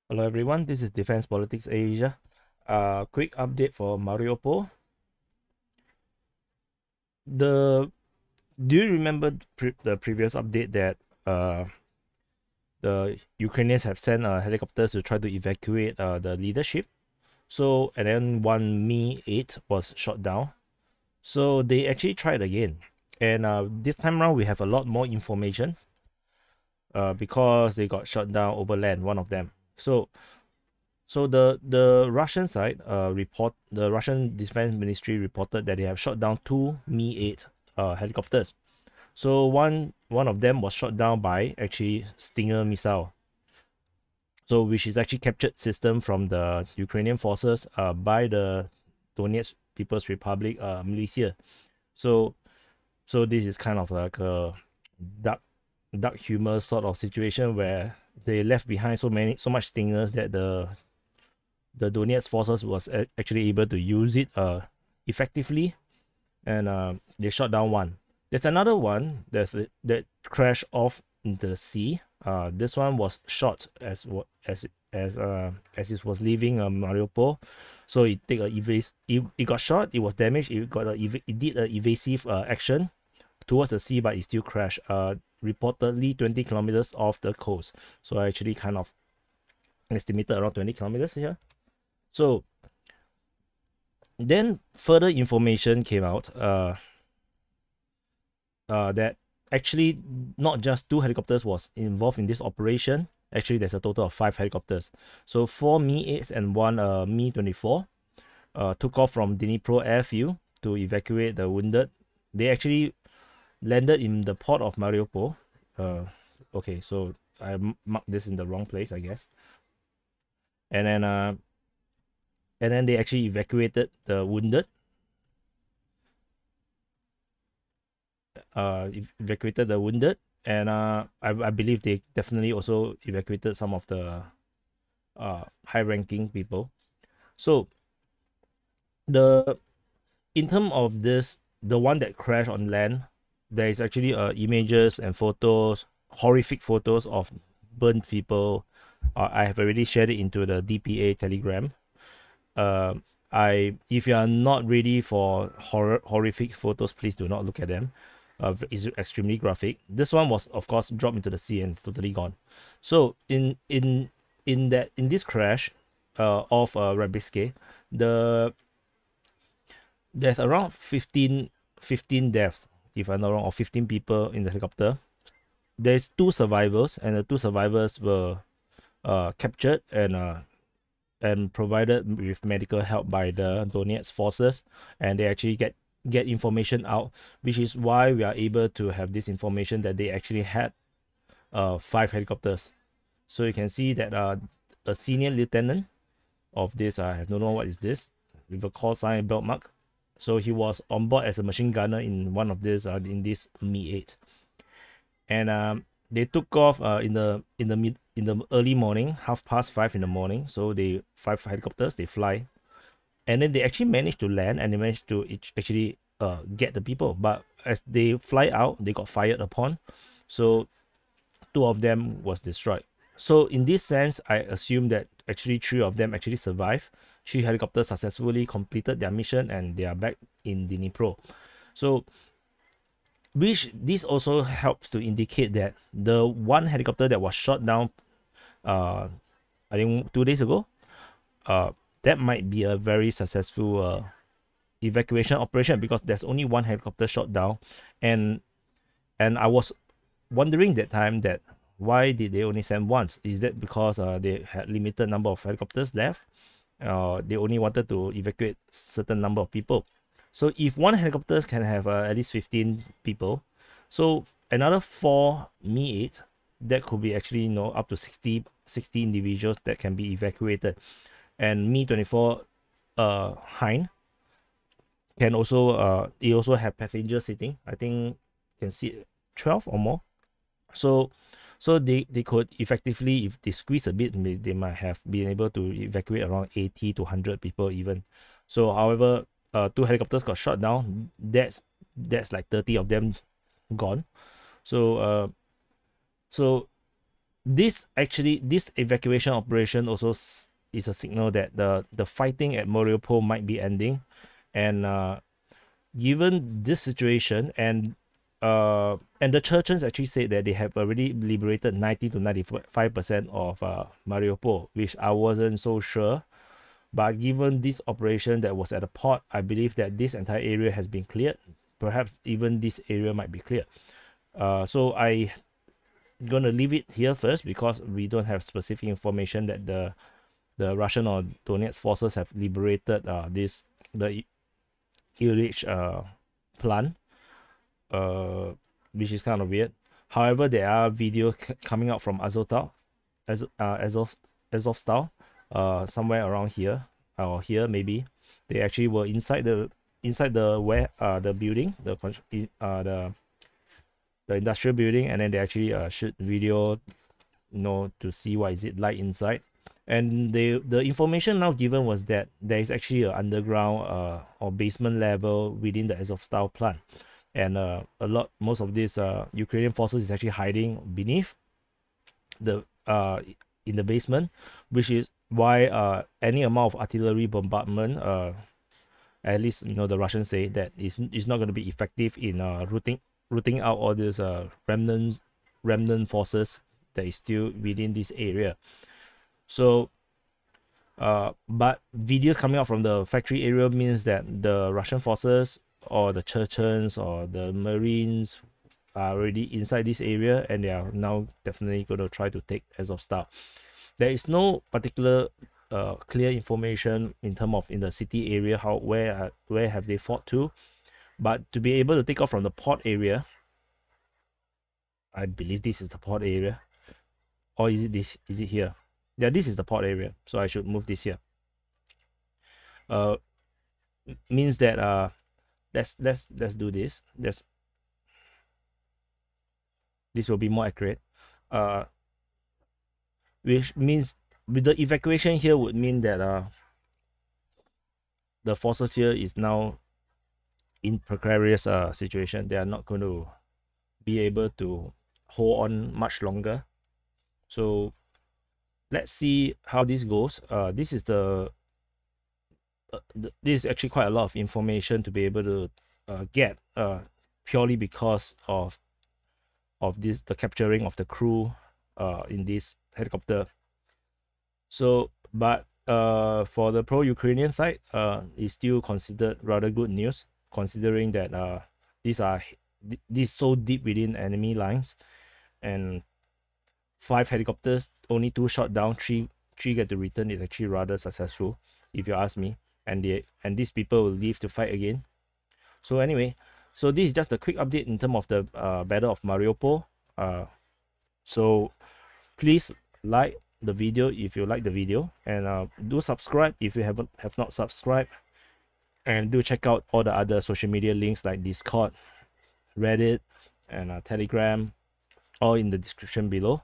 Hello everyone, this is Defense Politics Asia. Quick update for Mariupol. The Do you remember the previous update that the Ukrainians have sent helicopters to try to evacuate the leadership? So and then one Mi-8 was shot down. So they actually tried again, and this time around we have a lot more information because they got shot down over land. One of them. So the Russian side the Russian Defense Ministry reported that they have shot down two Mi-8 helicopters. So one of them was shot down by actually Stinger missile. So which is actually captured system from the Ukrainian forces by the Donetsk People's Republic militia. So this is kind of like a dark humor sort of situation where they left behind so much stingers that the Donetsk forces was actually able to use it effectively, and they shot down one. There's another one that crashed off into the sea. This one was shot as it was leaving Mariupol, so it got shot. It was damaged. It did a evasive action towards the sea, but it still crashed. Reportedly 20 kilometers off the coast. So I actually kind of estimated around 20 kilometers here. So then further information came out that actually not just two helicopters was involved in this operation. Actually, there's a total of 5 helicopters. So 4 Mi-8s and 1 Mi-24 took off from Dnipro airfield to evacuate the wounded. They actually landed in the port of Mariupol. Okay, so I marked this in the wrong place, I guess. And then they actually evacuated the wounded. And I believe they definitely also evacuated some of the high-ranking people. So in terms of this, the one that crashed on land, there is actually images and photos, horrific photos of burnt people. I have already shared it into the DPA Telegram. If you are not ready for horrific photos, please do not look at them. It's extremely graphic. This one was, of course, dropped into the sea and it's totally gone. So in this crash of Rabiske, there's around 15 deaths, if I'm not wrong, or 15 people in the helicopter. There's 2 survivors, and the 2 survivors were captured and provided with medical help by the Donetsk forces, and they actually get information out, which is why we are able to have this information that they actually had 5 helicopters. So you can see that a senior lieutenant of this, I don't know what is this, with a call sign belt mark. So he was on board as a machine gunner in one of this in this Mi-8, and they took off in the early morning, 5:30 in the morning. So 5 helicopters, they fly, and then they actually managed to land, and they managed to actually get the people. But as they fly out, they got fired upon. So 2 of them was destroyed. So in this sense, I assume that actually 3 of them actually survived. 3 helicopters successfully completed their mission, and they are back in Dnipro. So which this also helps to indicate that the one helicopter that was shot down I think 2 days ago, that might be a very successful evacuation operation, because there's only one helicopter shot down. And I was wondering that time that why did they only send once? Is that because they had limited number of helicopters left? They only wanted to evacuate certain number of people. So if one helicopter can have at least 15 people, so another 4 Mi-8, that could be actually up to 60 individuals that can be evacuated. And Mi-24 Hein can also it also have passenger seating. I think can seat 12 or more. So they could effectively, if they squeeze a bit, they might have been able to evacuate around 80 to 100 people even. So however, 2 helicopters got shot down. That's like 30 of them gone. So this evacuation operation also is a signal that the fighting at Mariupol might be ending, and given this situation, and the Chechens actually said that they have already liberated 90 to 95% of Mariupol, which I wasn't so sure. But given this operation that was at the port, I believe that this entire area has been cleared. Perhaps even this area might be cleared. So I'm gonna leave it here first, because we don't have specific information that the Russian or Donetsk forces have liberated the Illich plant, which is kind of weird. However, there are videos coming out from Azovstal, Azovstal, somewhere around here or here maybe. They actually were inside the building, the industrial building, and then they actually shoot video, to see what is it like inside. And the information now given was that there is actually an underground or basement level within the Azovstal plant, and most of these Ukrainian forces is actually hiding beneath the in the basement, which is why any amount of artillery bombardment, at least the Russians say that is not going to be effective in rooting out all these remnant forces that is still within this area. So but videos coming out from the factory area means that the Russian forces or the Chechens or the Marines are already inside this area, and they are now definitely going to try to take Azovstal. There is no particular clear information in terms of in the city area where have they fought to, but to be able to take off from the port area, I believe this is the port area, or is it here? Yeah, this is the port area, so I should move this here. Means that let's do this. This will be more accurate. Which means with the evacuation here would mean that the forces here is now in precarious situation. They are not going to be able to hold on much longer. So let's see how this goes. This is this is actually quite a lot of information to be able to get purely because of the capturing of the crew in this helicopter. So but for the pro-Ukrainian side, it's still considered rather good news, considering that these so deep within enemy lines, and 5 helicopters, only 2 shot down, 3 get to return is actually rather successful, if you ask me. And these people will leave to fight again. So anyway, so this is just a quick update in terms of the Battle of Mariupol. So please like the video if you like the video, and do subscribe if you have not subscribed, and do check out all the other social media links like Discord, Reddit, and Telegram, all in the description below,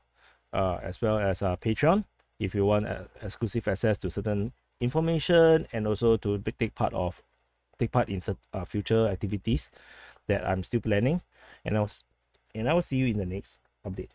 as well as Patreon if you want exclusive access to certain information, and also to take part in future activities that I'm still planning. And I will see you in the next update.